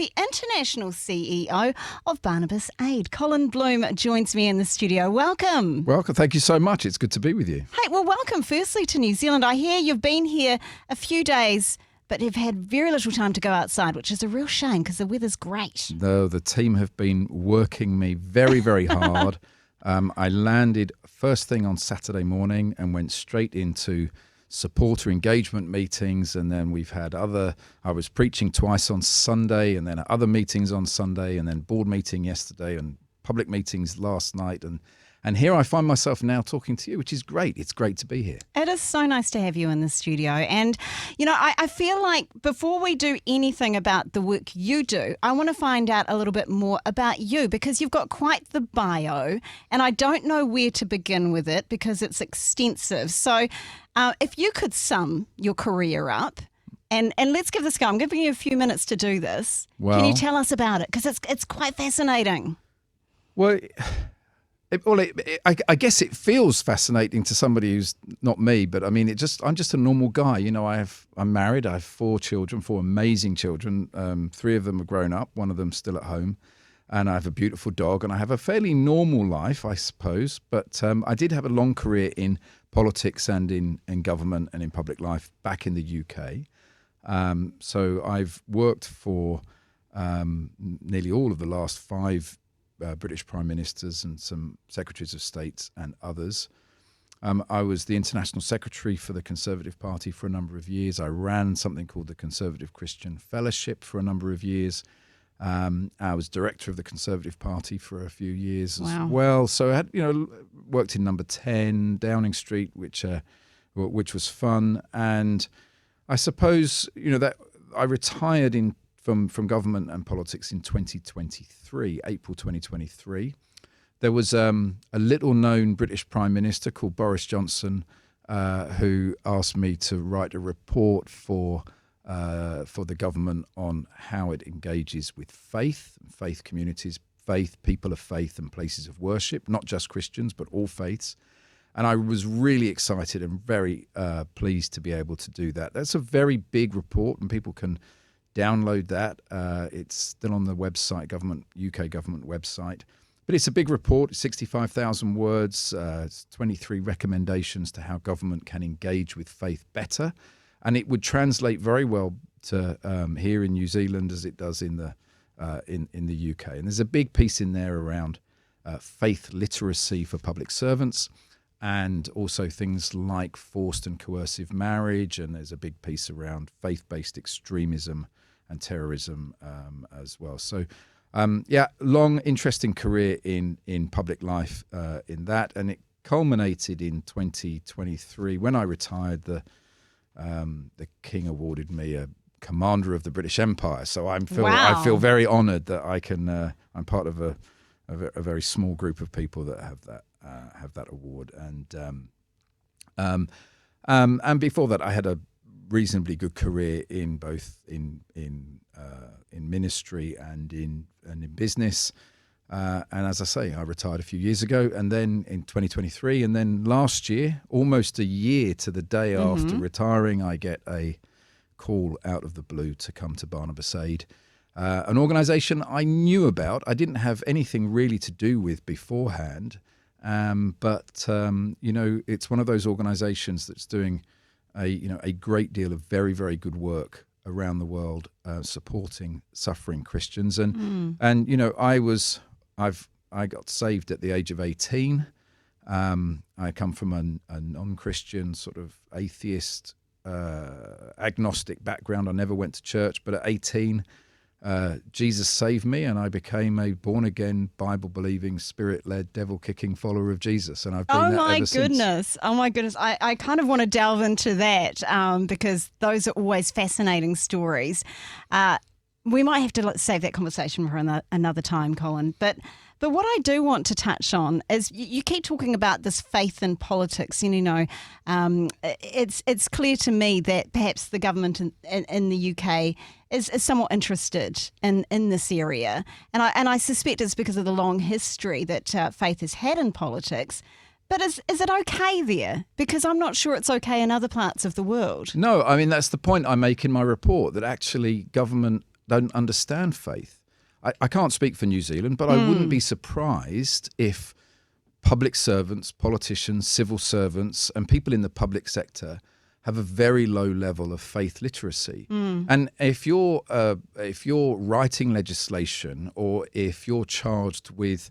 the international CEO of Barnabas Aid. Colin Bloom joins me in the studio. Welcome. Welcome. Thank you so much. It's good to be with you. Hey, well, welcome firstly to New Zealand. I hear you've been here a few days, but you've had very little time to go outside, which is a real shame because the weather's great. No, the team have been working me very, very hard. I landed first thing on Saturday morning and went straight into supporter engagement meetings, and then we've had I was preaching twice on Sunday, and then other meetings on Sunday, and then board meeting yesterday and public meetings last night, and here I find myself now talking to you, which is great. It's great to be here. It is so nice to have you in the studio. And, you know, I feel like before we do anything about the work you do, I want to find out a little bit more about you because you've got quite the bio and I don't know where to begin with it because it's extensive. So if you could sum your career up, and let's give this a go. I'm giving you a few minutes to do this. Well, can you tell us about it? Because it's quite fascinating. Well, I guess it feels fascinating to somebody who's not me, but I mean, I'm just a normal guy. You know, I'm married. I have 4 children, 4 amazing children. 3 of them are grown up. 1 of them's still at home, and I have a beautiful dog. And I have a fairly normal life, I suppose. But I did have a long career in politics and in government and in public life back in the UK. So I've worked for nearly all of the last 5 British Prime Ministers and some Secretaries of State and others. I was the International Secretary for the Conservative Party for a number of years. I ran something called the Conservative Christian Fellowship for a number of years. I was Director of the Conservative Party for a few years as well. So I had, worked in Number 10, Downing Street, which was fun. And I suppose, that I retired from government and politics in 2023, April 2023. There was a little-known British Prime Minister called Boris Johnson who asked me to write a report for the government on how it engages with faith communities, people of faith and places of worship, not just Christians, but all faiths. And I was really excited and very pleased to be able to do that. That's a very big report, and people can download that. It's still on the website, UK government website. But it's a big report, 65,000 words, 23 recommendations to how government can engage with faith better. And it would translate very well to here in New Zealand as it does in the UK. And there's a big piece in there around faith literacy for public servants, and also things like forced and coercive marriage. And there's a big piece around faith-based extremism and terrorism as well. So, long, interesting career in public life in that. And it culminated in 2023 when I retired. The King awarded me a Commander of the British Empire. So I feel very honoured that I can. I'm part of a very small group of people that have that award. And before that, I had a reasonably good career in both in ministry and in business. And as I say, I retired a few years ago, and then in 2023, and then last year, almost a year to the day after retiring, I get a call out of the blue to come to Barnabas Aid, an organisation I knew about. I didn't have anything really to do with beforehand, but it's one of those organisations that's doing a great deal of very, very good work around the world, supporting suffering Christians. And I got saved at the age of 18. I come from a non-Christian, sort of atheist, agnostic background. I never went to church, but at 18, Jesus saved me, and I became a born-again, Bible-believing, Spirit-led, devil-kicking follower of Jesus. And I've been that ever since. Oh my goodness! I kind of want to delve into that because those are always fascinating stories. We might have to save that conversation for another time, Colin. But what I do want to touch on is you keep talking about this faith in politics. It's clear to me that perhaps the government in the UK is somewhat interested in this area, and I suspect it's because of the long history that faith has had in politics. But is it okay there? Because I'm not sure it's okay in other parts of the world. No, I mean, that's the point I make in my report, that actually government don't understand faith. I can't speak for New Zealand, but I wouldn't be surprised if public servants, politicians, civil servants, and people in the public sector have a very low level of faith literacy. And if you're writing legislation, or if you're charged with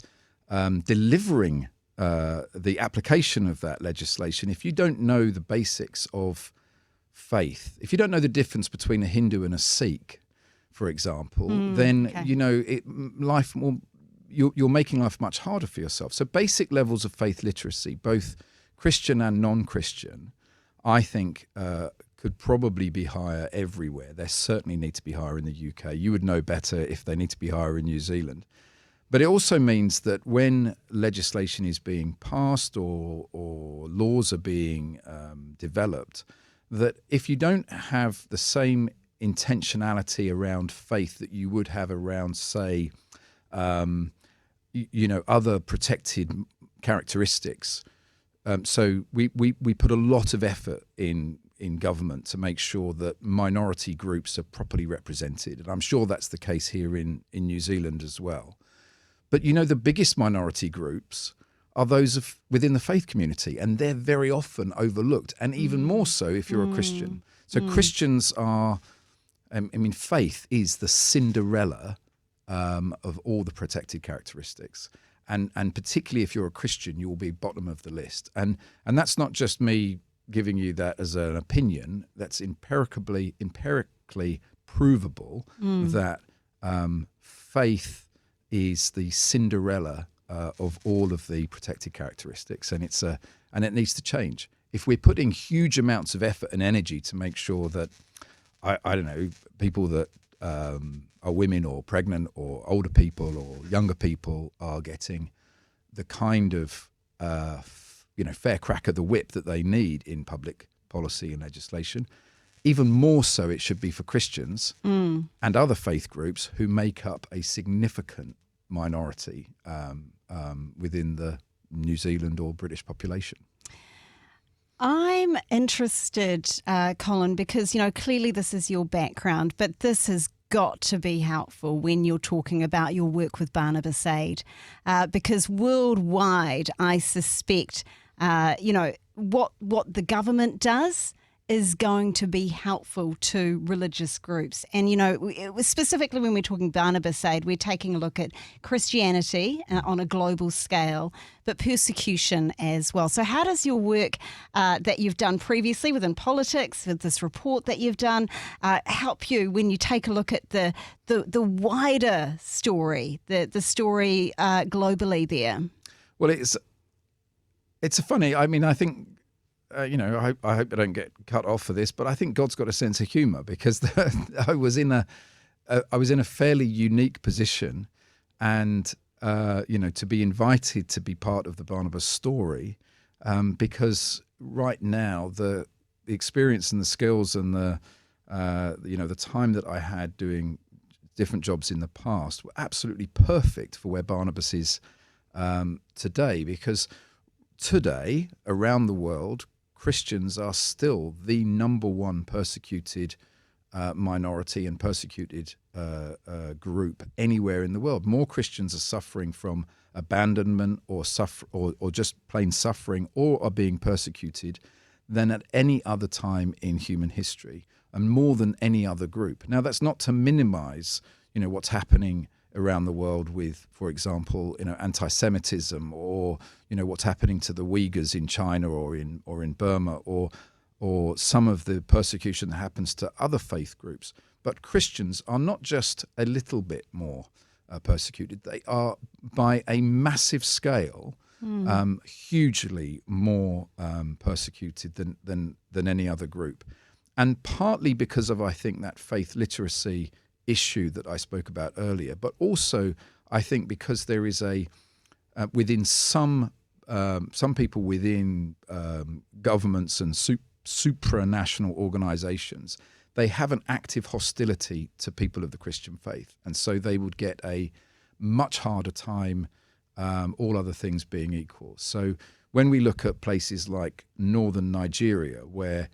delivering the application of that legislation, if you don't know the basics of faith, if you don't know the difference between a Hindu and a Sikh, for example, then you're making life much harder for yourself. So basic levels of faith literacy, both Christian and non-Christian, I think could probably be higher everywhere. They certainly need to be higher in the UK. You would know better if they need to be higher in New Zealand. But it also means that when legislation is being passed or laws are being developed, that if you don't have the same intentionality around faith that you would have around, say, other protected characteristics. So we put a lot of effort in government to make sure that minority groups are properly represented. And I'm sure that's the case here in New Zealand as well. But, the biggest minority groups are those within the faith community, and they're very often overlooked, and even more so if you're a Christian. So Christians are, faith is the Cinderella of all the protected characteristics. And particularly if you're a Christian, you will be bottom of the list. And that's not just me giving you that as an opinion. That's empirically provable that faith is the Cinderella of all of the protected characteristics, and it needs to change. If we're putting huge amounts of effort and energy to make sure that I don't know, people that are women or pregnant or older people or younger people are getting the kind of fair crack of the whip that they need in public policy and legislation. Even more so it should be for Christians and other faith groups who make up a significant minority within the New Zealand or British population. I'm interested, Colin, because, clearly this is your background, but this has got to be helpful when you're talking about your work with Barnabas Aid, because worldwide, I suspect, what the government does is going to be helpful to religious groups. And, it was specifically when we're talking Barnabas Aid, we're taking a look at Christianity on a global scale, but persecution as well. So how does your work that you've done previously within politics, with this report that you've done, help you when you take a look at the wider story, the story globally there? Well, it's a funny, I think, I hope I don't get cut off for this, but I think God's got a sense of humour, because I was in a fairly unique position, and to be invited to be part of the Barnabas story, because right now the experience and the skills and the time that I had doing different jobs in the past were absolutely perfect for where Barnabas is today, because today around the world, Christians are still the number one persecuted minority and persecuted group anywhere in the world. More Christians are suffering from abandonment or just plain suffering, or are being persecuted, than at any other time in human history, and more than any other group. Now, that's not to minimize, what's happening around the world with, for example, anti-Semitism, or what's happening to the Uyghurs in China or in Burma, or some of the persecution that happens to other faith groups. But Christians are not just a little bit more persecuted; they are, by a massive scale, hugely more persecuted than any other group, and partly because of, I think, that faith literacy issue that I spoke about earlier, but also I think because there is within some people within governments and supranational organizations, they have an active hostility to people of the Christian faith, and so they would get a much harder time, all other things being equal. So when we look at places like northern Nigeria, where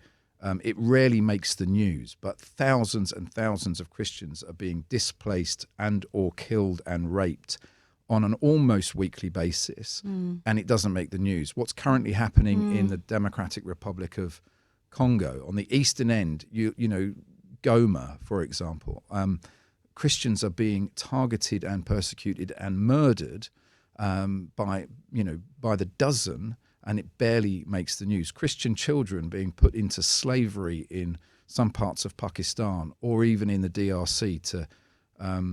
it rarely makes the news, but thousands and thousands of Christians are being displaced and or killed and raped on an almost weekly basis, and it doesn't make the news. What's currently happening in the Democratic Republic of Congo, on the eastern end, you know, Goma, for example, Christians are being targeted and persecuted and murdered by the dozen, and it barely makes the news. Christian children being put into slavery in some parts of Pakistan or even in the DRC to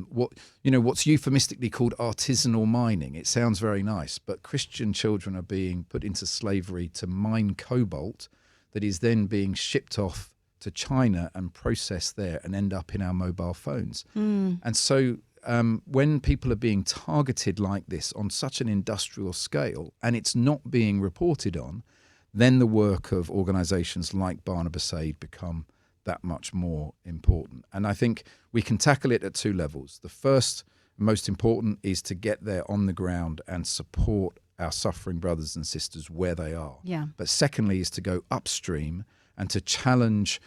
what's euphemistically called artisanal mining. It sounds very nice, but Christian children are being put into slavery to mine cobalt that is then being shipped off to China and processed there and end up in our mobile phones. And so when people are being targeted like this on such an industrial scale and it's not being reported on, then the work of organizations like Barnabas Aid become that much more important. And I think we can tackle it at two levels. The first, most important, is to get there on the ground and support our suffering brothers and sisters where they are. Yeah. But secondly is to go upstream and to challenge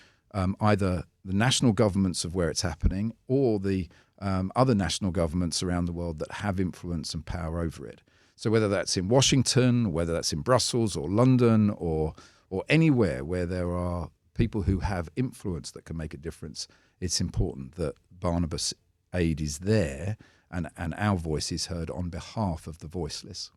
either the national governments of where it's happening or the other national governments around the world that have influence and power over it. So whether that's in Washington, whether that's in Brussels or London or anywhere where there are people who have influence that can make a difference, it's important that Barnabas Aid is there and our voice is heard on behalf of the voiceless.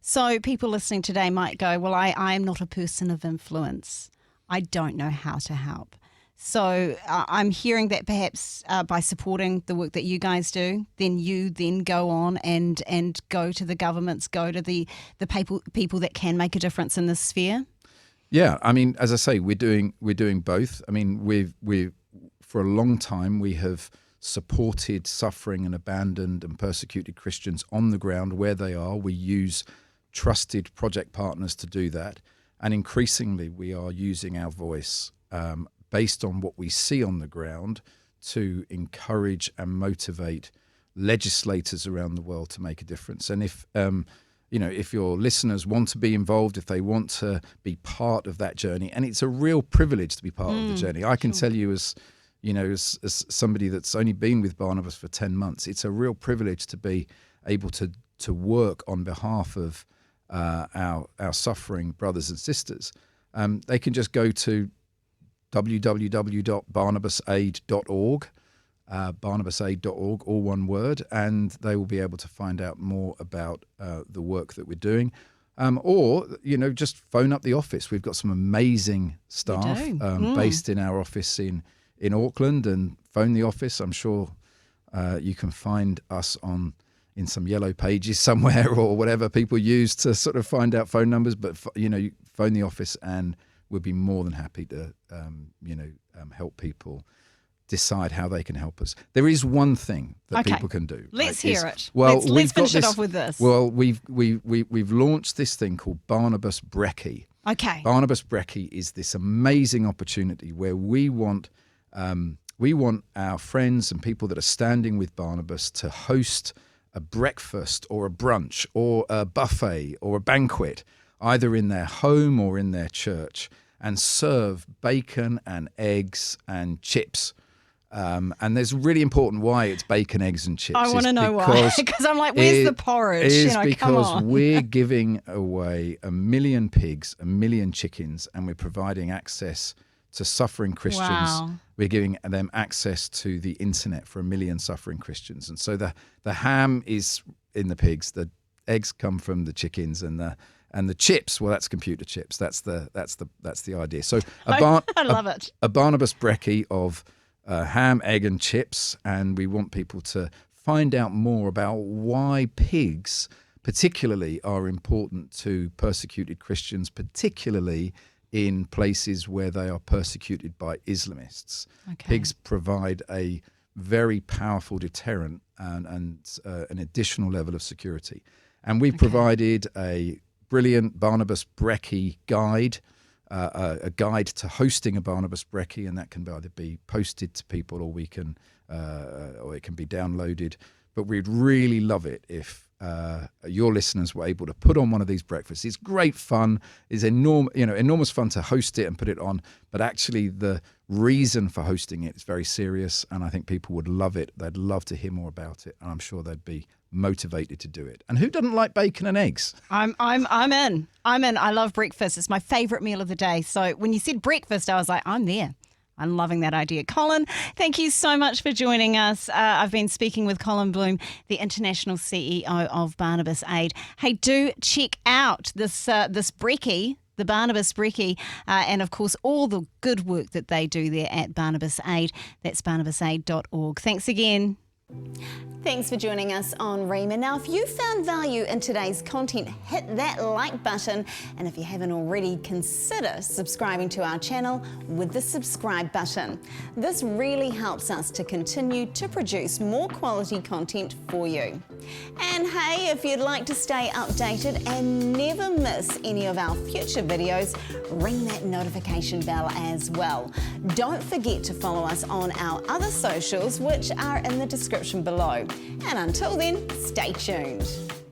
So people listening today might go, well, I am not a person of influence. I don't know how to help. So I'm hearing that perhaps by supporting the work that you guys do, then you then go on and go to the governments, go to the people that can make a difference in this sphere. Yeah, I mean, as I say, we're doing both. I mean, we've for a long time we have supported suffering and abandoned and persecuted Christians on the ground where they are. We use trusted project partners to do that, and increasingly we are using our voice based on what we see on the ground to encourage and motivate legislators around the world to make a difference. And if if your listeners want to be involved, if they want to be part of that journey, and it's a real privilege to be part of the journey. I can tell you as somebody that's only been with Barnabas for 10 months, it's a real privilege to be able to work on behalf of our suffering brothers and sisters. They can just go to www.barnabasaid.org, barnabasaid.org, all one word, and they will be able to find out more about the work that we're doing. Or just phone up the office. We've got some amazing staff based in our office in Auckland, and phone the office. I'm sure you can find us in some yellow pages somewhere or whatever people use to sort of find out phone numbers. But you phone the office, and we'll be more than happy to help people decide how they can help us. There is one thing that people can do. Let's hear it. Well, let's finish it off with this. Well, we've launched this thing called Barnabas Brekkie. Okay. Barnabas Brekkie is this amazing opportunity where we want our friends and people that are standing with Barnabas to host a breakfast or a brunch or a buffet or a banquet, either in their home or in their church, and serve bacon and eggs and chips. And there's really important why it's bacon, eggs and chips. I want to know why. Because I'm like, where's the porridge? It is come because on. we're giving away 1 million pigs, 1 million chickens, and we're providing access to suffering Christians. Wow. We're giving them access to the internet for 1 million suffering Christians. And so the ham is in the pigs, the eggs come from the chickens, and the chips, well, that's computer chips. That's the idea. So I love it. A Barnabas Brekkie of ham, egg, and chips, and we want people to find out more about why pigs, particularly, are important to persecuted Christians, particularly in places where they are persecuted by Islamists. Okay. Pigs provide a very powerful deterrent and an additional level of security. And we've provided a brilliant Barnabas Brekkie guide, a guide to hosting a Barnabas Brekkie, and that can either be posted to people or we can or it can be downloaded. But we'd really love it if your listeners were able to put on one of these breakfasts. It's great fun. It's enormous fun to host it and put it on. But actually, the reason for hosting it is very serious, and I think people would love it. They'd love to hear more about it, and I'm sure they'd be motivated to do it. And who doesn't like bacon and eggs? I'm in. I love breakfast. It's my favourite meal of the day. So when you said breakfast, I was like, I'm there. I'm loving that idea. Colin, thank you so much for joining us. I've been speaking with Colin Bloom, the International CEO of Barnabas Aid. Hey, do check out this brekkie, the Barnabas brekkie, and of course all the good work that they do there at Barnabas Aid. That's barnabasaid.org. Thanks again. Thanks for joining us on Rhema. Now, if you found value in today's content, hit that like button. And if you haven't already, consider subscribing to our channel with the subscribe button. This really helps us to continue to produce more quality content for you. And hey, if you'd like to stay updated and never miss any of our future videos, ring that notification bell as well. Don't forget to follow us on our other socials, which are in the description below. And until then, stay tuned.